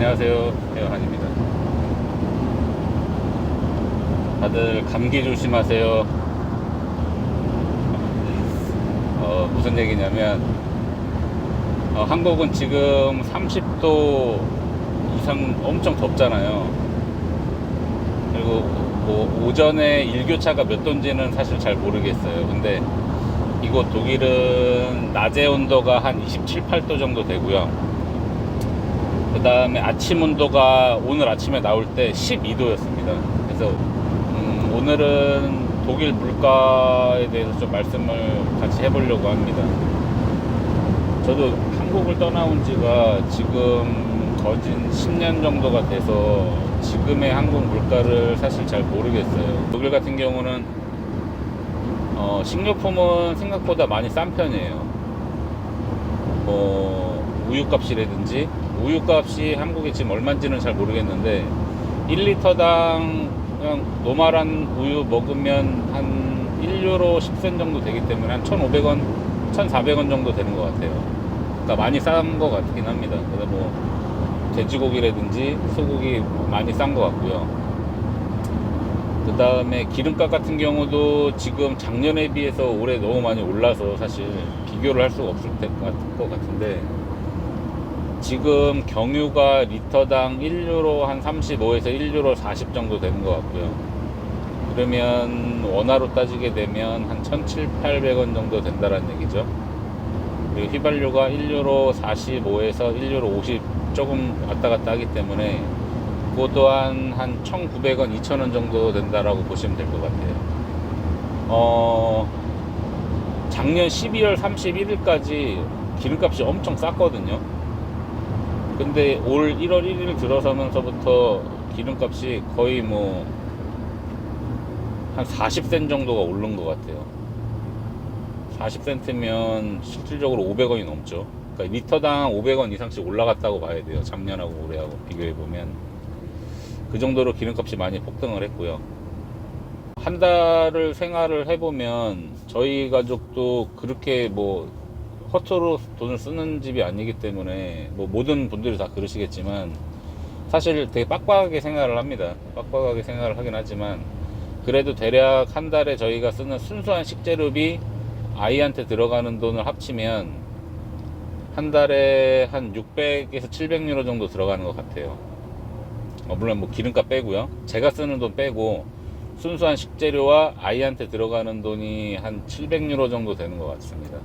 안녕하세요, 태연한입니다. 다들 감기 조심하세요. 무슨 얘기냐면 한국은 지금 30도 이상 엄청 덥잖아요. 그리고 뭐 오전에 일교차가 몇 도인지는 사실 잘 모르겠어요. 근데 이곳 독일은 낮에 온도가 한 27, 8도 정도 되고요. 그 다음에 아침 온도가 오늘 아침에 나올 때 12도였습니다. 그래서 오늘은 독일 물가에 대해서 좀 말씀을 같이 해보려고 합니다. 저도 한국을 떠나온 지가 지금 거진 10년 정도가 돼서 지금의 한국 물가를 사실 잘 모르겠어요. 독일 같은 경우는 식료품은 생각보다 많이 싼 편이에요. 뭐 우유값이라든지, 우유값이 한국에 지금 얼마인지는 잘 모르겠는데 1리터당 그냥 노멀한 우유 먹으면 한 1유로 10센 정도 되기 때문에 한 1,500원, 1,400원 정도 되는 것 같아요. 그러니까 많이 싼 것 같긴 합니다. 그래서 뭐 돼지고기라든지 소고기 많이 싼 것 같고요. 그 다음에 기름값 같은 경우도 지금 작년에 비해서 올해 너무 많이 올라서 사실 비교를 할 수가 없을 것 같은데, 지금 경유가 리터당 1유로 한 35에서 1유로 40 정도 되는 것 같고요. 그러면 원화로 따지게 되면 한 1,700~1,800원 정도 된다는 얘기죠. 그리고 휘발유가 1유로 45에서 1유로 50 조금 왔다 갔다 하기 때문에 그것 또한 한 1,900원, 2,000원 정도 된다라고 보시면 될 것 같아요. 작년 12월 31일까지 기름값이 엄청 쌌거든요. 근데 올 1월 1일 들어서면서부터 기름값이 거의 뭐 한 40센 정도가 오른 것 같아요. 40센트면 실질적으로 500원이 넘죠. 그러니까 리터당 500원 이상씩 올라갔다고 봐야 돼요. 작년하고 올해하고 비교해보면. 그 정도로 기름값이 많이 폭등을 했고요. 한 달을 생활을 해보면 저희 가족도 그렇게 뭐 허투루 돈을 쓰는 집이 아니기 때문에, 뭐 모든 분들이 다 그러시겠지만 사실 되게 빡빡하게 생활을 합니다. 빡빡하게 생활을 하긴 하지만 그래도 대략 한 달에 저희가 쓰는 순수한 식재료비, 아이한테 들어가는 돈을 합치면 한 달에 한 600에서 700유로 정도 들어가는 것 같아요. 물론 뭐 기름값 빼고요. 제가 쓰는 돈 빼고 순수한 식재료와 아이한테 들어가는 돈이 한 700유로 정도 되는 것 같습니다.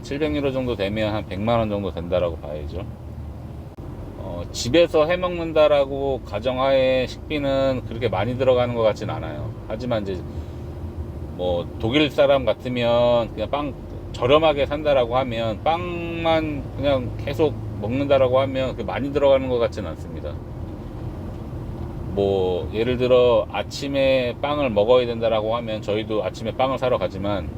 700유로 정도 되면 한 100만원 정도 된다라고 봐야죠. 집에서 해 먹는다라고 가정하에 식비는 그렇게 많이 들어가는 것 같진 않아요. 하지만 이제 뭐 독일 사람 같으면 그냥 빵 저렴하게 산다라고 하면, 빵만 그냥 계속 먹는다라고 하면 그게 많이 들어가는 것 같진 않습니다. 뭐 예를 들어 아침에 빵을 먹어야 된다라고 하면 저희도 아침에 빵을 사러 가지만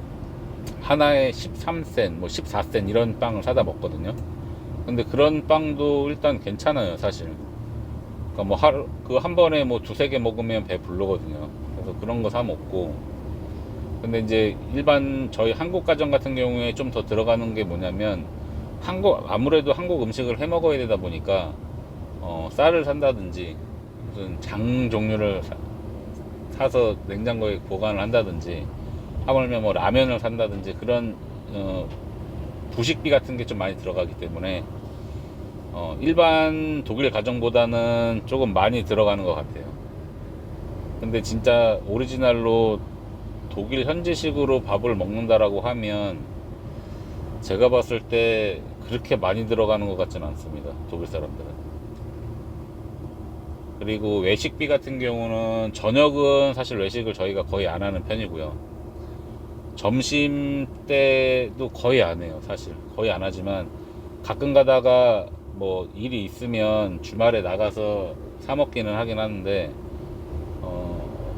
하나에 13센, 뭐 14센 이런 빵을 사다 먹거든요. 근데 그런 빵도 일단 괜찮아요, 사실. 그러니까 뭐 하루 그 한 번에 뭐 두세 개 먹으면 배 부르거든요. 그래서 그런 거 사 먹고. 근데 이제 일반 저희 한국 가정 같은 경우에 좀 더 들어가는 게 뭐냐면, 아무래도 한국 음식을 해 먹어야 되다 보니까 쌀을 산다든지 무슨 장 종류를 사서 냉장고에 보관을 한다든지, 하물며 뭐 라면을 산다든지 그런 부식비 같은 게 좀 많이 들어가기 때문에 일반 독일 가정보다는 조금 많이 들어가는 것 같아요. 근데 진짜 오리지널로 독일 현지식으로 밥을 먹는다라고 하면 제가 봤을 때 그렇게 많이 들어가는 것 같지는 않습니다, 독일 사람들은. 그리고 외식비 같은 경우는 저녁은 사실 외식을 저희가 거의 안 하는 편이고요. 점심 때도 거의 안 해요. 사실 거의 안 하지만 가끔 가다가 뭐 일이 있으면 주말에 나가서 사 먹기는 하긴 하는데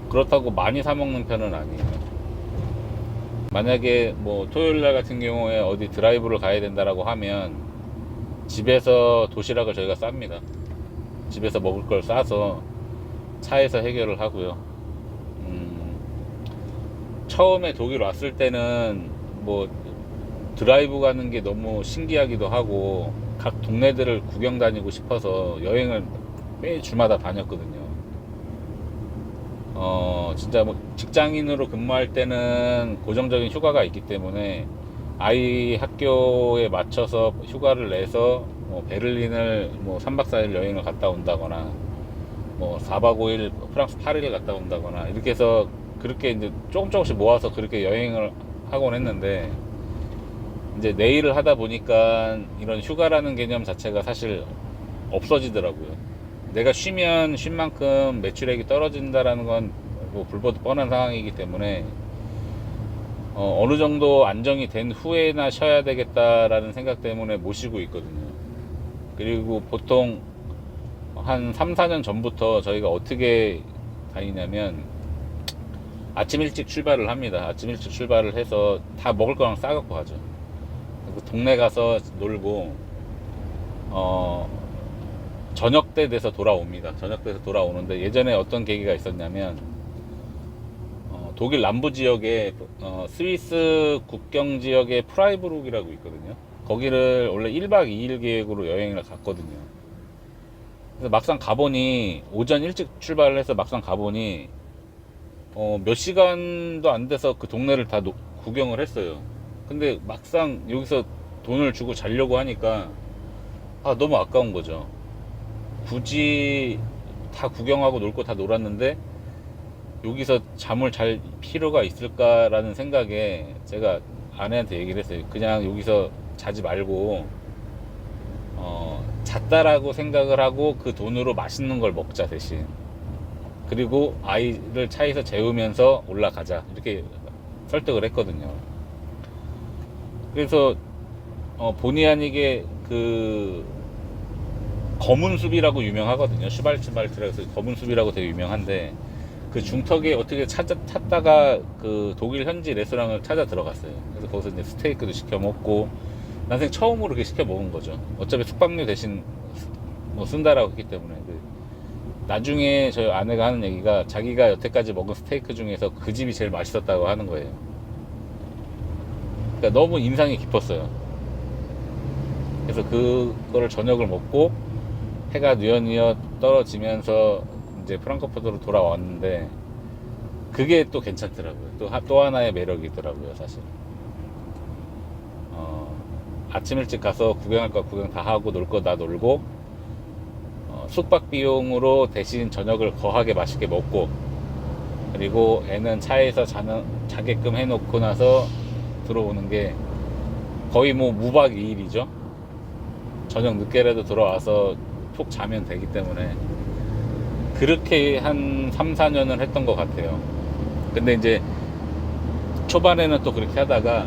그렇다고 많이 사 먹는 편은 아니에요. 만약에 뭐 토요일날 같은 경우에 어디 드라이브를 가야 된다라고 하면 집에서 도시락을 저희가 쌉니다. 집에서 먹을 걸 싸서 차에서 해결을 하고요. 처음에 독일 왔을 때는 뭐 드라이브 가는 게 너무 신기하기도 하고, 각 동네들을 구경 다니고 싶어서 여행을 매 주마다 다녔거든요. 진짜 뭐 직장인으로 근무할 때는 고정적인 휴가가 있기 때문에 아이 학교에 맞춰서 휴가를 내서 뭐 베를린을 뭐 3박 4일 여행을 갔다 온다거나 뭐 4박 5일 프랑스 파리를 갔다 온다거나 이렇게 해서 그렇게 이제 조금씩 모아서 그렇게 여행을 하곤 했는데, 이제 내일을 하다 보니까 이런 휴가라는 개념 자체가 사실 없어지더라고요. 내가 쉬면 쉰 만큼 매출액이 떨어진다라는 건 뭐 불보듯 뻔한 상황이기 때문에 어느 정도 안정이 된 후에나 쉬어야 되겠다라는 생각 때문에 못 쉬고 있거든요. 그리고 보통 한 3, 4년 전부터 저희가 어떻게 다니냐면 아침 일찍 출발을 합니다. 아침 일찍 출발을 해서 다 먹을 거랑 싸갖고 가죠. 그 동네 가서 놀고 저녁 때 돼서 돌아옵니다. 저녁 때서 돌아오는데, 예전에 어떤 계기가 있었냐면 독일 남부 지역에 스위스 국경 지역에 프라이부르크라고 있거든요. 거기를 원래 1박 2일 계획으로 여행을 갔거든요. 그래서 막상 가보니, 오전 일찍 출발을 해서 막상 가보니 몇 시간도 안 돼서 그 동네를 다 구경을 했어요. 근데 막상 여기서 돈을 주고 자려고 하니까 너무 아까운 거죠. 굳이 다 구경하고 놀 거 다 놀았는데 여기서 잠을 잘 필요가 있을까라는 생각에 제가 아내한테 얘기를 했어요. 그냥 여기서 자지 말고 잤다라고 생각을 하고 그 돈으로 맛있는 걸 먹자 대신. 그리고 아이를 차에서 재우면서 올라가자, 이렇게 설득을 했거든요. 그래서 본의 아니게 그 검은 숲이라고 유명하거든요. 슈발츠발트라서 검은 숲이라고 되게 유명한데, 그 중턱에 어떻게 찾다가 그 독일 현지 레스토랑을 찾아 들어갔어요. 그래서 거기서 이제 스테이크도 시켜 먹고, 난생 처음으로 그렇게 시켜 먹은 거죠. 어차피 숙박료 대신 뭐 쓴다라고 했기 때문에. 나중에 저희 아내가 하는 얘기가, 자기가 여태까지 먹은 스테이크 중에서 그 집이 제일 맛있었다고 하는 거예요. 그러니까 너무 인상이 깊었어요. 그래서 그거를 저녁을 먹고 해가 뉘엿뉘엿 떨어지면서 이제 프랑크푸르트로 돌아왔는데, 그게 또 괜찮더라고요. 또 하나의 매력이더라고요, 사실. 아침 일찍 가서 구경할 거 구경 다 하고 놀 거 다 놀고, 숙박 비용으로 대신 저녁을 거하게 맛있게 먹고, 그리고 애는 차에서 자게끔 해놓고 나서 들어오는 게 거의 뭐 무박 2일이죠. 저녁 늦게라도 들어와서 푹 자면 되기 때문에 그렇게 한 3, 4년을 했던 것 같아요. 근데 이제 초반에는 또 그렇게 하다가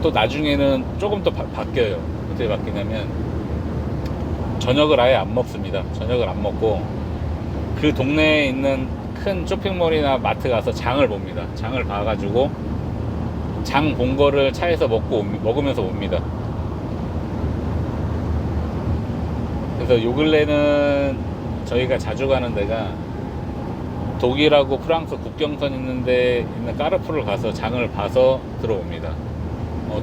또 나중에는 조금 더 바뀌어요. 어떻게 바뀌냐면 저녁을 아예 안 먹습니다. 저녁을 안 먹고 그 동네에 있는 큰 쇼핑몰이나 마트 가서 장을 봅니다. 장을 봐가지고 장 본 거를 차에서 먹으면서 옵니다. 그래서 요 근래는 저희가 자주 가는 데가 독일하고 프랑스 국경선 있는데 있는 까르푸를 가서 장을 봐서 들어옵니다.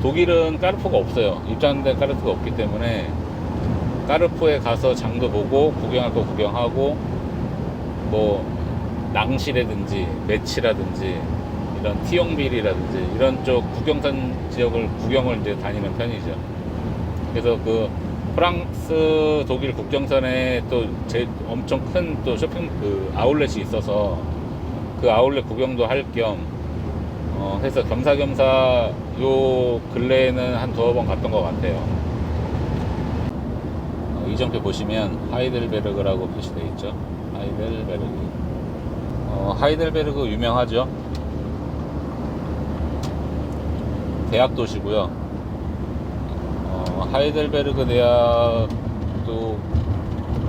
독일은 까르푸가 없어요. 입장하는 데 까르푸가 없기 때문에 까르푸에 가서 장도 보고 구경할 거 구경하고, 뭐 낭시라든지 메치라든지 이런 티용빌이라든지 이런 쪽 국경선 지역을 구경을 이제 다니는 편이죠. 그래서 그 프랑스 독일 국경선에 또 엄청 큰 또 쇼핑 아울렛이 있어서 그 아울렛 구경도 할 겸 해서 겸사겸사 요 근래에는 한 두어 번 갔던 것 같아요. 이정표 보시면 하이델베르그라고 표시되어 있죠. 하이델베르그. 하이델베르그 유명하죠. 대학 도시고요. 하이델베르그 대학도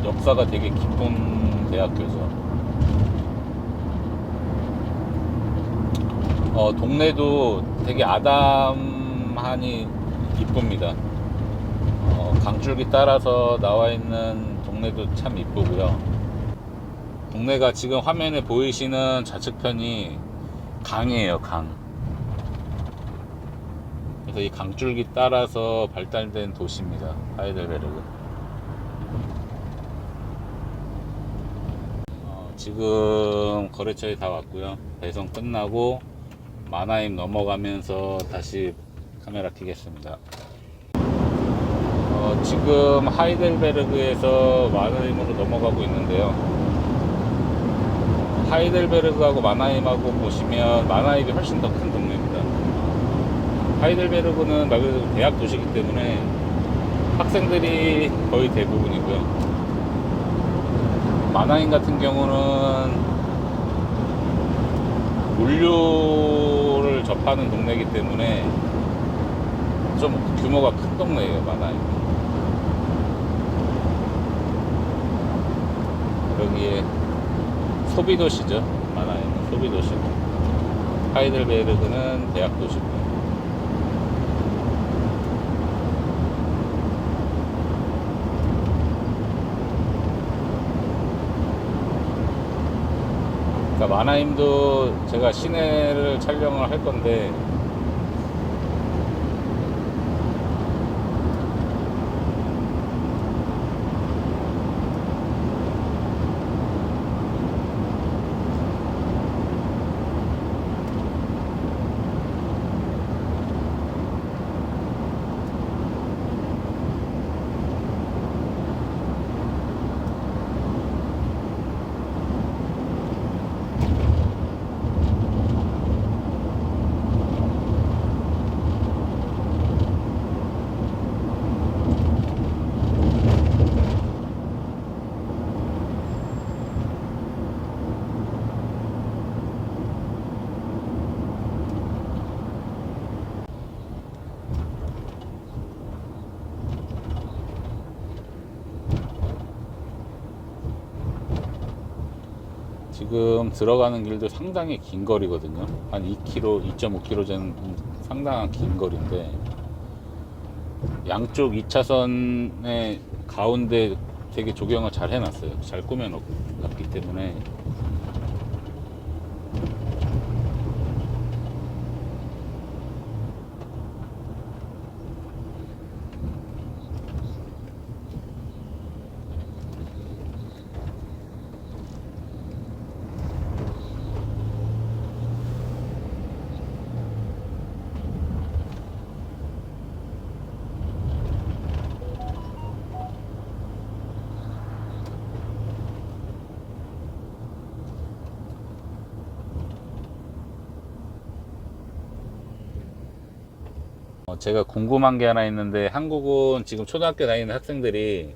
역사가 되게 깊은 대학교죠. 동네도 되게 아담하니 이쁩니다. 강줄기 따라서 나와 있는 동네도 참 이쁘고요. 동네가 지금 화면에 보이시는 좌측편이 강이에요. 강. 그래서 이 강줄기 따라서 발달된 도시입니다. 하이델베르그. 지금 거래처에 다 왔고요. 배송 끝나고 마나임 넘어가면서 다시 카메라 켜겠습니다. 지금 하이델베르그에서 마나임으로 넘어가고 있는데요. 하이델베르그하고 마나임하고 보시면 마나임이 훨씬 더 큰 동네입니다. 하이델베르그는 말 그대로 대학 도시이기 때문에 학생들이 거의 대부분이고요. 마나임 같은 경우는 물류를 접하는 동네이기 때문에 좀 규모가 큰 동네예요. 마나임. 여기에 소비도시죠. 마나임은 소비도시고, 하이델베르그는 대학도시고. 그러니까 마나임도 제가 시내를 촬영을 할 건데, 지금 들어가는 길도 상당히 긴 거리거든요. 한 2km, 2.5km 정도 상당한 긴 거리인데, 양쪽 2차선의 가운데 되게 조경을 잘 해놨어요. 잘 꾸며놨기 때문에. 제가 궁금한 게 하나 있는데, 한국은 지금 초등학교 다니는 학생들이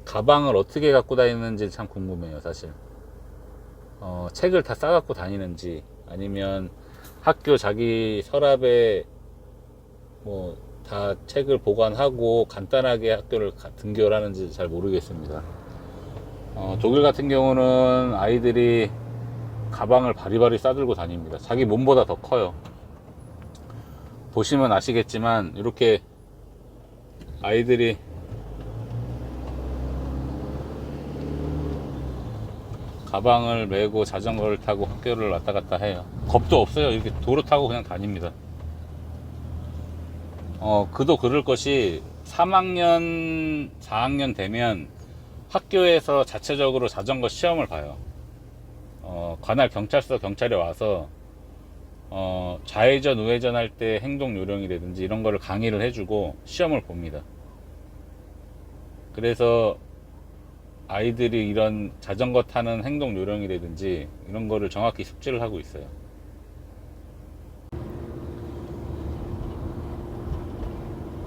가방을 어떻게 갖고 다니는지 참 궁금해요, 사실. 책을 다 싸갖고 다니는지, 아니면 학교 자기 서랍에 뭐 다 책을 보관하고 간단하게 학교를 등교를 하는지 잘 모르겠습니다. 독일 같은 경우는 아이들이 가방을 바리바리 싸들고 다닙니다. 자기 몸보다 더 커요. 보시면 아시겠지만 이렇게 아이들이 가방을 메고 자전거를 타고 학교를 왔다 갔다 해요. 겁도 없어요. 이렇게 도로 타고 그냥 다닙니다. 그도 그럴 것이 3학년, 4학년 되면 학교에서 자체적으로 자전거 시험을 봐요. 관할 경찰서 경찰이 와서 좌회전 우회전 할 때 행동 요령이라든지 이런 거를 강의를 해주고 시험을 봅니다. 그래서 아이들이 이런 자전거 타는 행동 요령이라든지 이런 거를 정확히 숙지를 하고 있어요.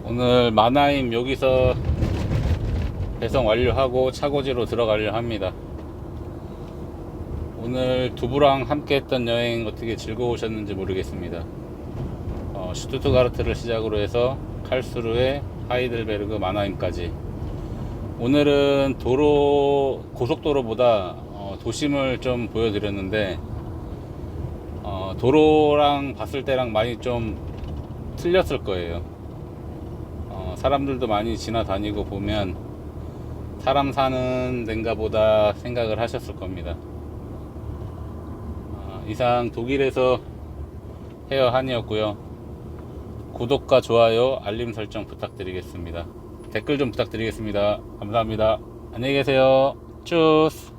오늘 마나임 여기서 배송 완료하고 차고지로 들어가려 합니다. 오늘 두부랑 함께 했던 여행 어떻게 즐거우셨는지 모르겠습니다. 슈투트가르트를 시작으로 해서 칼스루에 하이델베르그, 마나임까지. 오늘은 고속도로보다 도심을 좀 보여드렸는데, 도로랑 봤을 때랑 많이 좀 틀렸을 거예요. 사람들도 많이 지나다니고 보면 사람 사는 데인가 보다 생각을 하셨을 겁니다. 이상 독일에서 헤어 한이었고요. 구독과 좋아요, 알림 설정 부탁드리겠습니다. 댓글 좀 부탁드리겠습니다. 감사합니다. 안녕히 계세요. 쭈스.